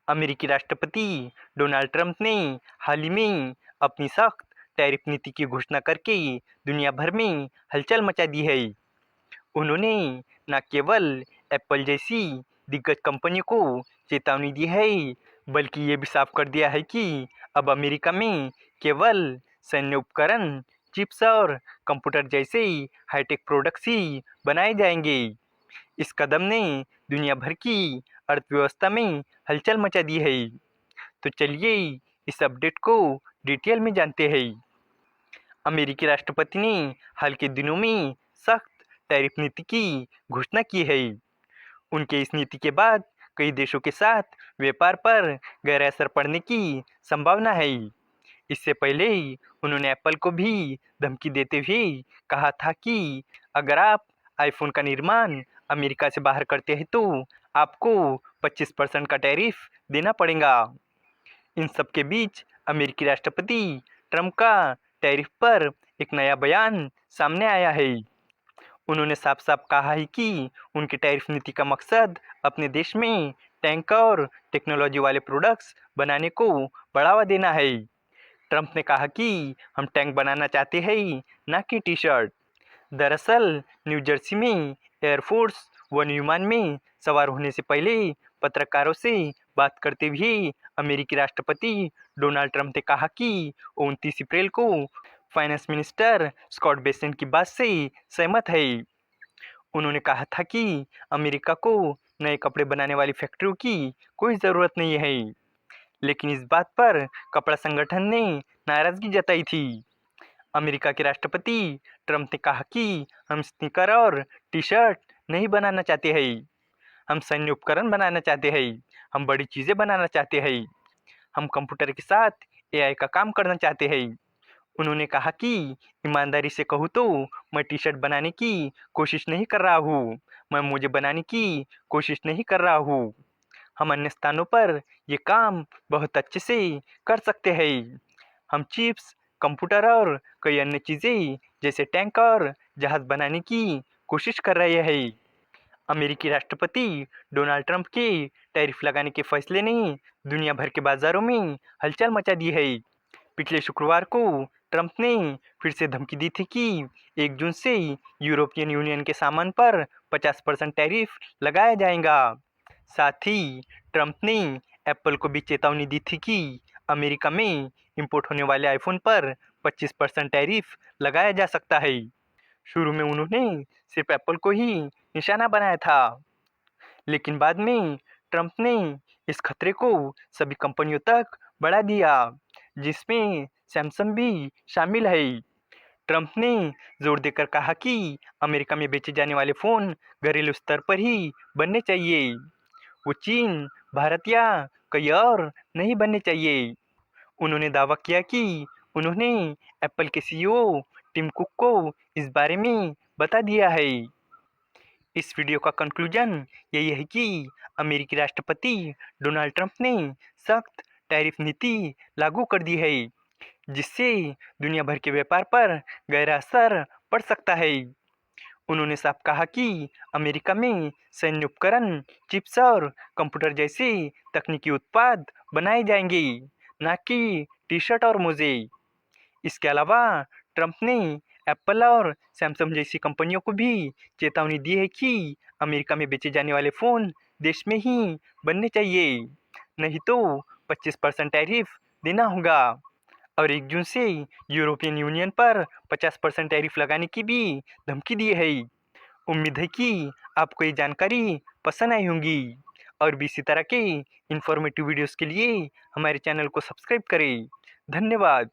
अमेरिकी राष्ट्रपति Donald Trump ने हाल ही में अपनी सख्त टैरिफ नीति की घोषणा करके दुनिया भर में हलचल मचा दी है। उन्होंने न केवल एप्पल जैसी दिग्गज कंपनियों को चेतावनी दी है, बल्कि ये भी साफ कर दिया है कि अब अमेरिका में केवल सैन्य उपकरण, चिप्स और कंप्यूटर जैसे हाईटेक प्रोडक्ट्स ही बनाए जाएंगे। इस कदम ने दुनिया भर की अर्थव्यवस्था में हलचल मचा दी है। तो चलिए इस अपडेट को डिटेल में जानते हैं। अमेरिकी राष्ट्रपति ने हाल के दिनों में सख्त टैरिफ नीति की घोषणा की है। उनके इस नीति के बाद कई देशों के साथ व्यापार पर गहरा असर पड़ने की संभावना है। इससे पहले उन्होंने एप्पल को भी धमकी देते हुए कहा था कि अगर आप आईफोन का निर्माण अमेरिका से बाहर करते हैं तो आपको 25% का टैरिफ देना पड़ेगा। इन सब के बीच अमेरिकी राष्ट्रपति ट्रंप का टैरिफ पर एक नया बयान सामने आया है। उन्होंने साफ साफ कहा है कि उनकी टैरिफ नीति का मकसद अपने देश में टैंक और टेक्नोलॉजी वाले प्रोडक्ट्स बनाने को बढ़ावा देना है। ट्रंप ने कहा कि हम टैंक बनाना चाहते हैं, न कि टी शर्ट। दरअसल न्यू जर्सी में एयरफोर्स वन विमान में सवार होने से पहले पत्रकारों से बात करते हुए अमेरिकी राष्ट्रपति डोनाल्ड ट्रंप ने कहा कि 29 अप्रैल को फाइनेंस मिनिस्टर स्कॉट बेसेंट की बात से सहमत है। उन्होंने कहा था कि अमेरिका को नए कपड़े बनाने वाली फैक्ट्रियों की कोई ज़रूरत नहीं है, लेकिन इस बात पर कपड़ा संगठन ने नाराजगी जताई थी। अमेरिका के राष्ट्रपति ट्रंप ने कहा कि हम स्नीकर और टी शर्ट नहीं बनाना चाहते हैं, हम सैन्य उपकरण बनाना चाहते हैं, हम बड़ी चीज़ें बनाना चाहते हैं, हम कंप्यूटर के साथ एआई का काम करना चाहते हैं। उन्होंने कहा कि ईमानदारी से कहूँ तो मैं टी शर्ट बनाने की कोशिश नहीं कर रहा हूँ, मैं मोजे बनाने की कोशिश नहीं कर रहा हूँ। हम अन्य स्थानों पर ये काम बहुत अच्छे से कर सकते हैं। हम चिप्स, कंप्यूटर और कई अन्य चीज़ें जैसे टैंक और जहाज़ बनाने की कोशिश कर रहे हैं। अमेरिकी राष्ट्रपति डोनाल्ड ट्रंप के टैरिफ लगाने के फैसले ने दुनिया भर के बाजारों में हलचल मचा दी है। पिछले शुक्रवार को ट्रंप ने फिर से धमकी दी थी कि 1 जून से यूरोपियन यूनियन के सामान पर 50% टैरिफ लगाया जाएगा। साथ ही ट्रंप ने एप्पल को भी चेतावनी दी थी कि अमेरिका में इंपोर्ट होने वाले आईफोन पर 25% टैरिफ लगाया जा सकता है। शुरू में उन्होंने सिर्फ एप्पल को ही निशाना बनाया था, लेकिन बाद में ट्रंप ने इस खतरे को सभी कंपनियों तक बढ़ा दिया, जिसमें सैमसंग भी शामिल है। ट्रंप ने जोर देकर कहा कि अमेरिका में बेचे जाने वाले फ़ोन घरेलू स्तर पर ही बनने चाहिए, वो चीन, भारत या कहीं और नहीं बनने चाहिए। उन्होंने दावा किया कि उन्होंने एप्पल के सीईओ टिम कुक को इस बारे में बता दिया है। इस वीडियो का कंक्लूजन यही है कि अमेरिकी राष्ट्रपति डोनाल्ड ट्रंप ने सख्त टैरिफ नीति लागू कर दी है, जिससे दुनिया भर के व्यापार पर गहरा असर पड़ सकता है। उन्होंने साफ कहा कि अमेरिका में सैन्य उपकरण, चिप्स और कंप्यूटर जैसे तकनीकी उत्पाद बनाए जाएंगे, न कि टी शर्ट और मोजे। इसके अलावा ट्रंप ने एप्पल और सैमसंग जैसी कंपनियों को भी चेतावनी दी है कि अमेरिका में बेचे जाने वाले फ़ोन देश में ही बनने चाहिए, नहीं तो 25% टैरिफ देना होगा। और 1 जून से यूरोपियन यूनियन पर 50% टैरिफ लगाने की भी धमकी दी है। उम्मीद है कि आपको ये जानकारी पसंद आई होगी, और भी इसी तरह के इन्फॉर्मेटिव वीडियोस के लिए हमारे चैनल को सब्सक्राइब करें। धन्यवाद।